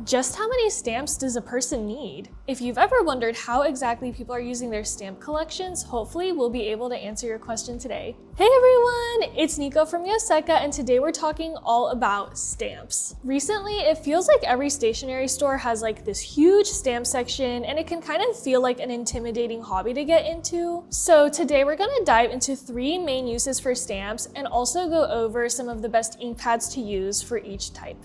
Just how many stamps does a person need? If you've ever wondered how exactly people are using their stamp collections, hopefully we'll be able to answer your question today. Hey everyone, it's Niko from Yoseka, and today we're talking all about stamps. Recently, it feels like every stationery store has like this huge stamp section, and it can kind of feel like an intimidating hobby to get into. So today we're gonna dive into 3 main uses for stamps and also go over some of the best ink pads to use for each type.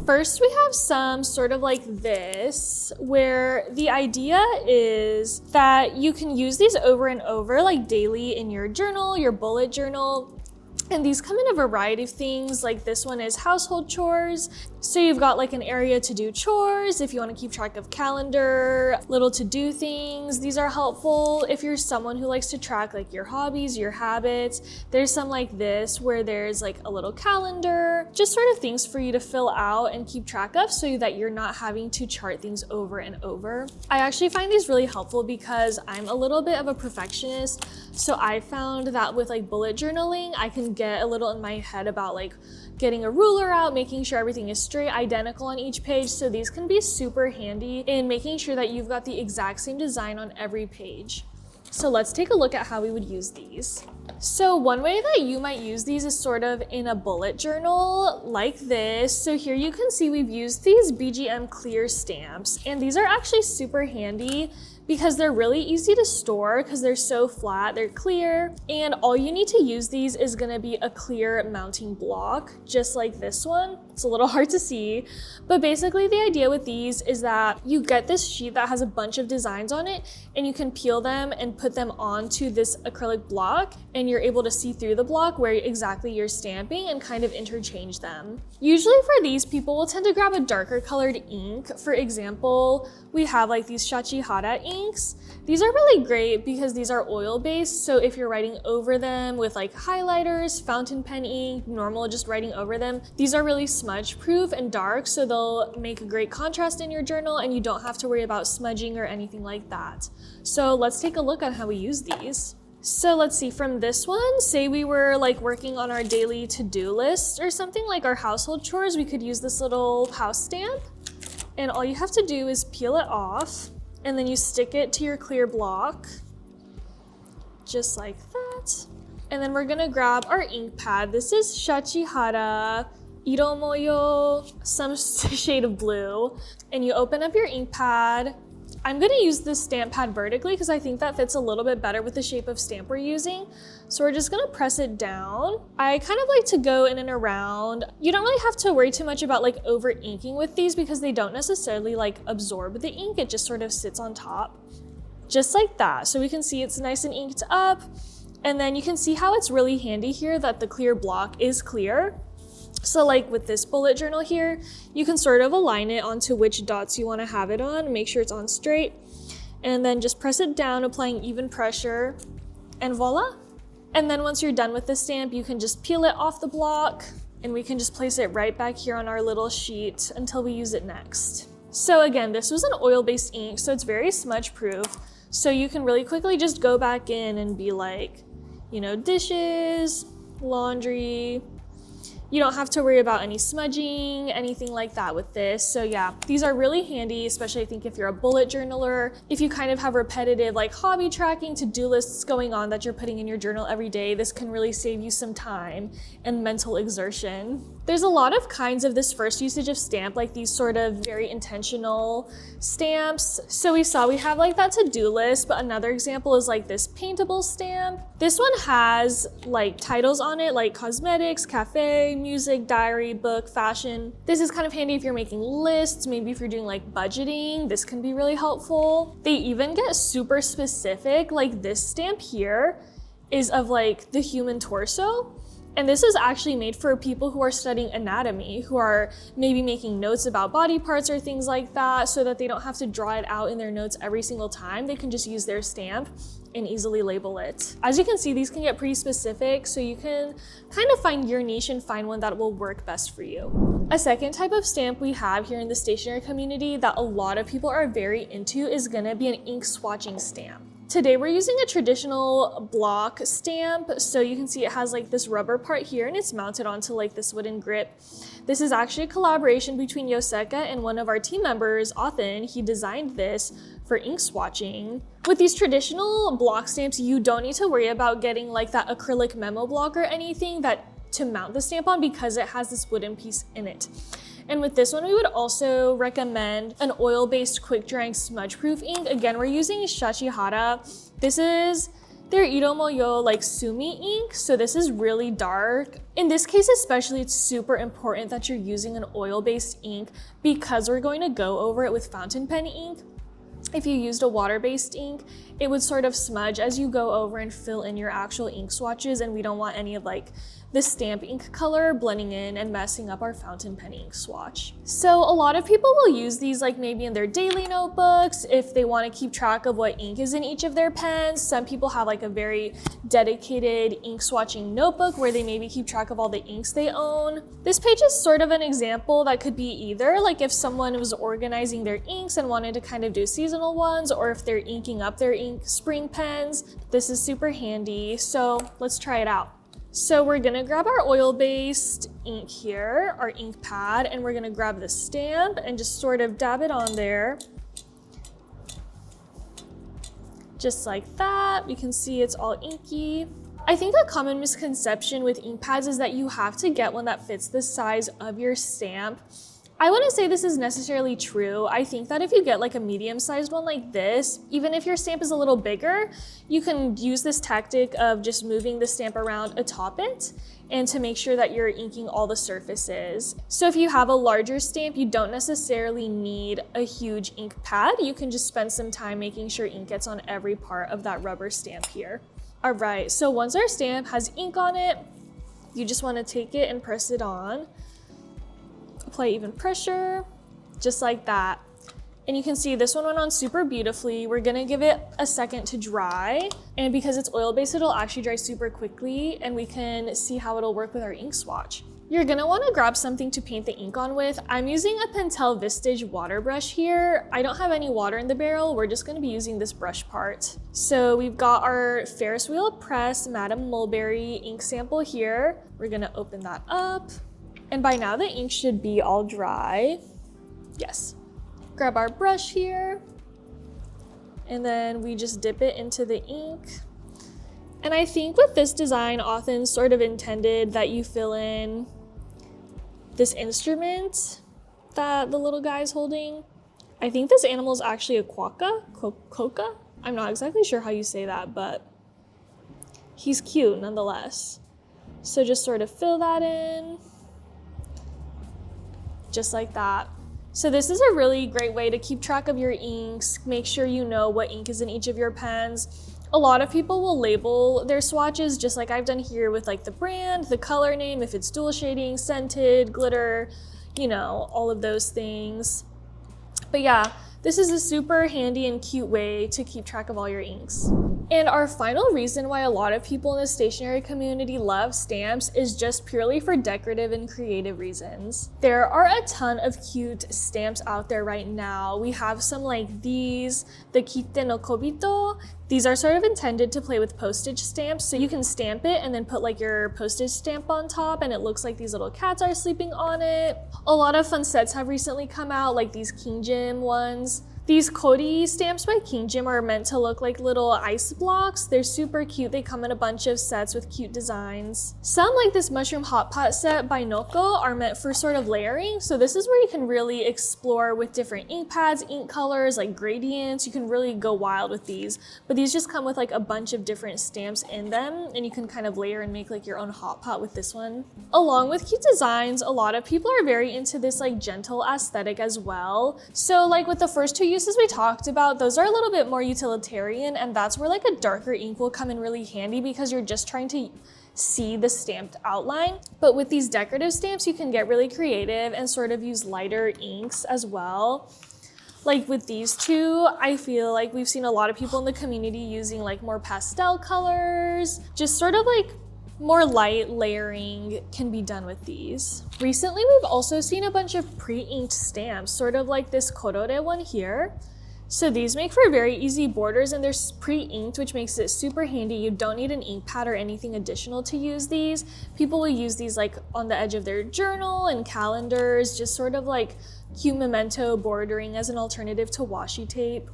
First, we have some sort of like this, where the idea is that you can use these over and over, like daily in your journal, your bullet journal. And these come in a variety of things, like this one is household chores. So you've got like an area to do chores, if you want to keep track of calendar, little to-do things. These are helpful if you're someone who likes to track like your hobbies, your habits. There's some like this where there's like a little calendar, just sort of things for you to fill out and keep track of so that you're not having to chart things over and over. I actually find these really helpful because I'm a little bit of a perfectionist. So I found that with like bullet journaling, I can get a little in my head about like getting a ruler out, making sure everything is straight, identical on each page. So these can be super handy in making sure that you've got the exact same design on every page. So let's take a look at how we would use these. So one way that you might use these is sort of in a bullet journal like this. So here you can see we've used these BGM clear stamps, and these are actually super handy because they're really easy to store because they're so flat, they're clear, and all you need to use these is gonna be a clear mounting block, just like this one. It's a little hard to see, but basically the idea with these is that you get this sheet that has a bunch of designs on it, and you can peel them and put them onto this acrylic block, and you're able to see through the block where exactly you're stamping and kind of interchange them. Usually for these, people will tend to grab a darker colored ink. For example, we have like these Shachihara inks. These are really great because these are oil-based, so if you're writing over them with like highlighters, fountain pen ink, normal just writing over them, these are really smudge-proof and dark, so they'll make a great contrast in your journal and you don't have to worry about smudging or anything like that. So let's take a look at how we use these. So let's see, from this one, say we were like working on our daily to-do list or something like our household chores, we could use this little house stamp. And all you have to do is peel it off, and then you stick it to your clear block, just like that. And then we're gonna grab our ink pad. This is Shachihara Iro Moyo, some shade of blue. And you open up your ink pad. I'm gonna use this stamp pad vertically because I think that fits a little bit better with the shape of stamp we're using. So we're just gonna press it down. I kind of like to go in and around. You don't really have to worry too much about like over inking with these because they don't necessarily like absorb the ink. It just sort of sits on top, just like that. So we can see it's nice and inked up. And then you can see how it's really handy here that the clear block is clear. So like with this bullet journal here, you can sort of align it onto which dots you want to have it on, make sure it's on straight, and then just press it down, applying even pressure, and voila. And then once you're done with the stamp, you can just peel it off the block, and we can just place it right back here on our little sheet until we use it next. So again, this was an oil-based ink, so it's very smudge-proof. So you can really quickly just go back in and be like, you know, dishes, laundry. You don't have to worry about any smudging, anything like that with this. So yeah, these are really handy, especially I think if you're a bullet journaler, if you kind of have repetitive like hobby tracking, to-do lists going on that you're putting in your journal every day, this can really save you some time and mental exertion. There's a lot of kinds of this first usage of stamp, like these sort of very intentional stamps. So we saw we have like that to-do list, but another example is like this paintable stamp. This one has like titles on it like cosmetics, cafe, music, diary, book, fashion. This is kind of handy if you're making lists, maybe if you're doing like budgeting, this can be really helpful. They even get super specific, like this stamp here is of like the human torso. And this is actually made for people who are studying anatomy, who are maybe making notes about body parts or things like that, so that they don't have to draw it out in their notes every single time. They can just use their stamp and easily label it. As you can see, these can get pretty specific, so you can kind of find your niche and find one that will work best for you. A second type of stamp we have here in the stationery community that a lot of people are very into is gonna be an ink swatching stamp. Today we're using a traditional block stamp. So you can see it has like this rubber part here and it's mounted onto like this wooden grip. This is actually a collaboration between Yoseka and one of our team members, Othin. He designed this for ink swatching. With these traditional block stamps, you don't need to worry about getting like that acrylic memo block or anything to mount the stamp on because it has this wooden piece in it. And with this one, we would also recommend an oil-based quick-drying smudge-proof ink. Again, we're using Shachihara. This is their Iromoyo like Sumi ink, so this is really dark. In this case especially, it's super important that you're using an oil-based ink because we're going to go over it with fountain pen ink. If you used a water-based ink, it would sort of smudge as you go over and fill in your actual ink swatches, and we don't want any of like the stamp ink color blending in and messing up our fountain pen ink swatch. So a lot of people will use these like maybe in their daily notebooks if they want to keep track of what ink is in each of their pens. Some people have like a very dedicated ink swatching notebook where they maybe keep track of all the inks they own. This page is sort of an example that could be either like if someone was organizing their inks and wanted to kind of do seasonal ones, or if they're inking up their ink spring pens. This is super handy, so let's try it out. So we're gonna grab our oil-based ink here, our ink pad, and we're gonna grab the stamp and just sort of dab it on there. Just like that. You can see it's all inky. I think a common misconception with ink pads is that you have to get one that fits the size of your stamp. I wouldn't say this is necessarily true. I think that if you get like a medium-sized one like this, even if your stamp is a little bigger, you can use this tactic of just moving the stamp around atop it and to make sure that you're inking all the surfaces. So if you have a larger stamp, you don't necessarily need a huge ink pad. You can just spend some time making sure ink gets on every part of that rubber stamp here. All right, so once our stamp has ink on it, you just want to take it and press it on. Apply even pressure, just like that. And you can see this one went on super beautifully. We're gonna give it a second to dry. And because it's oil-based, it'll actually dry super quickly and we can see how it'll work with our ink swatch. You're gonna wanna grab something to paint the ink on with. I'm using a Pentel Vistage water brush here. I don't have any water in the barrel. We're just gonna be using this brush part. So we've got our Ferris wheel press Madame Mulberry ink sample here. We're gonna open that up. And by now the ink should be all dry. Yes. Grab our brush here, and then we just dip it into the ink. And I think with this design, Othin sort of intended that you fill in this instrument that the little guy's holding. I think this animal is actually a quokka? Quokka? I'm not exactly sure how you say that, but he's cute nonetheless. So just sort of fill that in. Just like that. So this is a really great way to keep track of your inks, make sure you know what ink is in each of your pens. A lot of people will label their swatches just like I've done here with like the brand, the color name, if it's dual shading, scented, glitter, you know, all of those things. But yeah, this is a super handy and cute way to keep track of all your inks. And our final reason why a lot of people in the stationery community love stamps is just purely for decorative and creative reasons. There are a ton of cute stamps out there right now. We have some like these, the Kite no Kobito. These are sort of intended to play with postage stamps, so you can stamp it and then put like your postage stamp on top and it looks like these little cats are sleeping on it. A lot of fun sets have recently come out, like these King Jim ones. These Kodi stamps by King Jim are meant to look like little ice blocks. They're super cute. They come in a bunch of sets with cute designs. Some, like this Mushroom Hot Pot set by Niko, are meant for sort of layering. So this is where you can really explore with different ink pads, ink colors, like gradients. You can really go wild with these. But these just come with like a bunch of different stamps in them, and you can kind of layer and make like your own hot pot with this one. Along with cute designs, a lot of people are very into this like gentle aesthetic as well. So like with the first two uses we talked about, those are a little bit more utilitarian, and that's where like a darker ink will come in really handy because you're just trying to see the stamped outline. But with these decorative stamps, you can get really creative and sort of use lighter inks as well. Like with these two, I feel like we've seen a lot of people in the community using like more pastel colors, just sort of like more light layering can be done with these. Recently, we've also seen a bunch of pre-inked stamps, sort of like this Korore one here. So these make for very easy borders, and they're pre-inked, which makes it super handy. You don't need an ink pad or anything additional to use these. People will use these like on the edge of their journal and calendars, just sort of like cute memento bordering as an alternative to washi tape.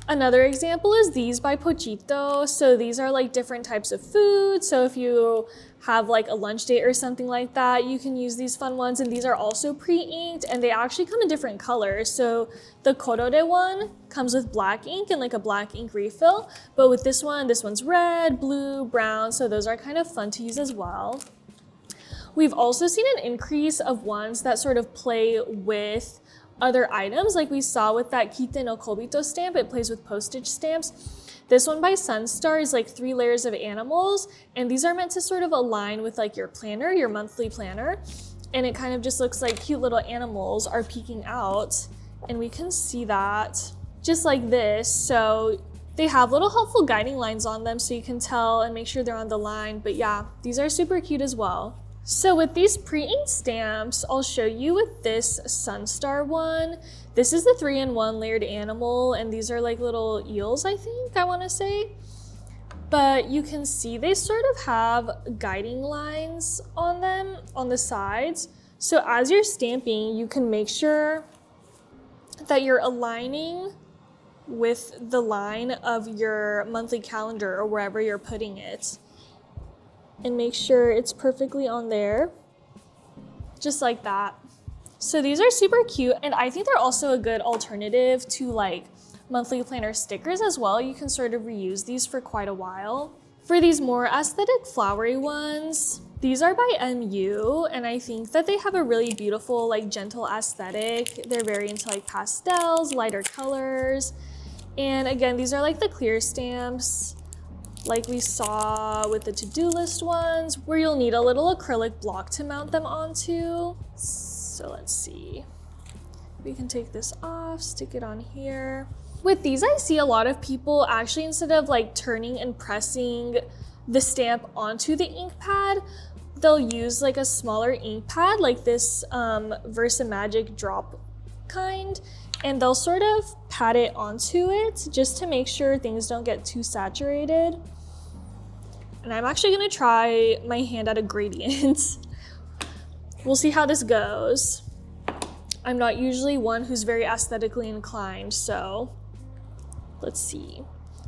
Another example is these by Pochito. So these are like different types of food. So if you have like a lunch date or something like that, you can use these fun ones. And these are also pre-inked, and they actually come in different colors. So the Korore one comes with black ink and like a black ink refill. But with this one's red, blue, brown. So those are kind of fun to use as well. We've also seen an increase of ones that sort of play with other items, like we saw with that Kite no Kobito stamp. It plays with postage stamps. This one by Sunstar is like 3 layers of animals, and these are meant to sort of align with like your planner, your monthly planner, and it kind of just looks like cute little animals are peeking out, and we can see that just like this. So they have little helpful guiding lines on them so you can tell and make sure they're on the line, but yeah, these are super cute as well. So with these pre-inked stamps, I'll show you with this Sunstar one. This is the 3-in-1 layered animal, and these are like little eels, I think, I wanna say. But you can see they sort of have guiding lines on them on the sides. So as you're stamping, you can make sure that you're aligning with the line of your monthly calendar or wherever you're putting it, and make sure it's perfectly on there, just like that. So these are super cute, and I think they're also a good alternative to like monthly planner stickers as well. You can sort of reuse these for quite a while. For these more aesthetic flowery ones, these are by MU, and I think that they have a really beautiful, like gentle aesthetic. They're very into like pastels, lighter colors. And again, these are like the clear stamps, like we saw with the to-do list ones, where you'll need a little acrylic block to mount them onto. So let's see. We can take this off, stick it on here. With these, I see a lot of people actually, instead of like turning and pressing the stamp onto the ink pad, they'll use like a smaller ink pad, like this Versamagic drop kind, and they'll sort of pat it onto it just to make sure things don't get too saturated. And I'm actually gonna try my hand at a gradient. We'll see how this goes. I'm not usually one who's very aesthetically inclined, so let's see.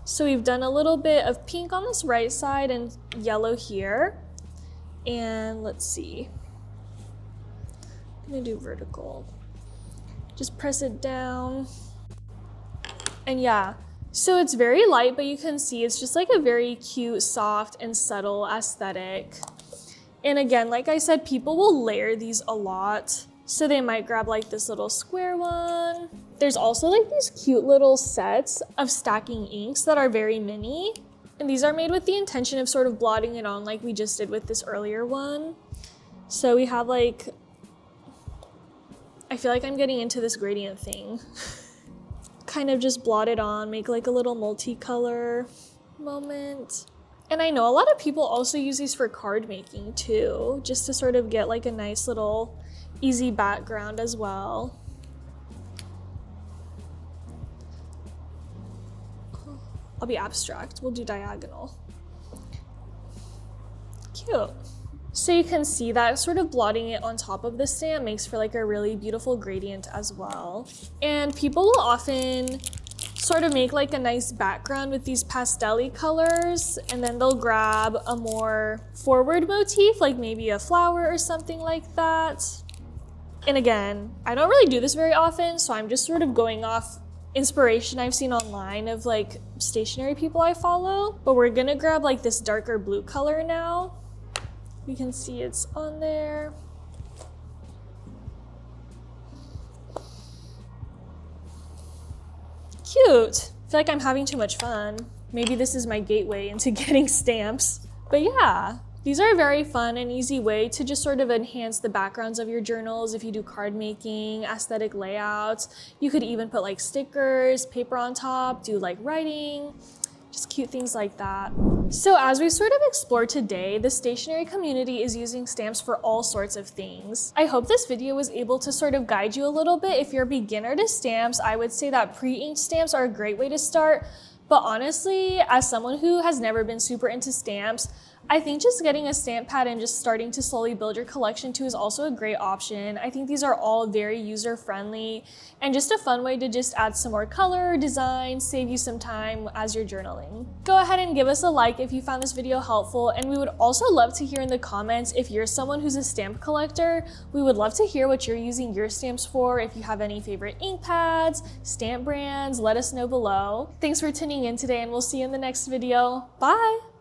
So we've done a little bit of pink on this right side and yellow here. And let's see. I'm gonna do vertical. Just press it down. And yeah, so it's very light, but you can see it's just like a very cute, soft, and subtle aesthetic. And again, like I said, people will layer these a lot. So they might grab like this little square one. There's also like these cute little sets of stacking inks that are very mini. And these are made with the intention of sort of blotting it on like we just did with this earlier one. So we have like, I feel like I'm getting into this gradient thing. Kind of just blot it on, make like a little multicolor moment. And I know a lot of people also use these for card making too, just to sort of get like a nice little easy background as well. I'll be abstract, we'll do diagonal. Cute. So you can see that sort of blotting it on top of the stamp makes for like a really beautiful gradient as well. And people will often sort of make like a nice background with these pastel-y colors, and then they'll grab a more forward motif, like maybe a flower or something like that. And again, I don't really do this very often, so I'm just sort of going off inspiration I've seen online of like stationery people I follow. But we're gonna grab like this darker blue color now. You can see it's on there. Cute. I feel like I'm having too much fun. Maybe this is my gateway into getting stamps. But yeah, these are a very fun and easy way to just sort of enhance the backgrounds of your journals. If you do card making, aesthetic layouts, you could even put like stickers, paper on top, do like writing, just cute things like that. So as we sort of explore today, the stationery community is using stamps for all sorts of things. I hope this video was able to sort of guide you a little bit. If you're a beginner to stamps, I would say that pre-inked stamps are a great way to start. But honestly, as someone who has never been super into stamps, I think just getting a stamp pad and just starting to slowly build your collection too is also a great option. I think these are all very user-friendly and just a fun way to just add some more color, design, save you some time as you're journaling. Go ahead and give us a like if you found this video helpful, and we would also love to hear in the comments if you're someone who's a stamp collector. We would love to hear what you're using your stamps for. If you have any favorite ink pads, stamp brands, let us know below. Thanks for tuning in today, and we'll see you in the next video. Bye!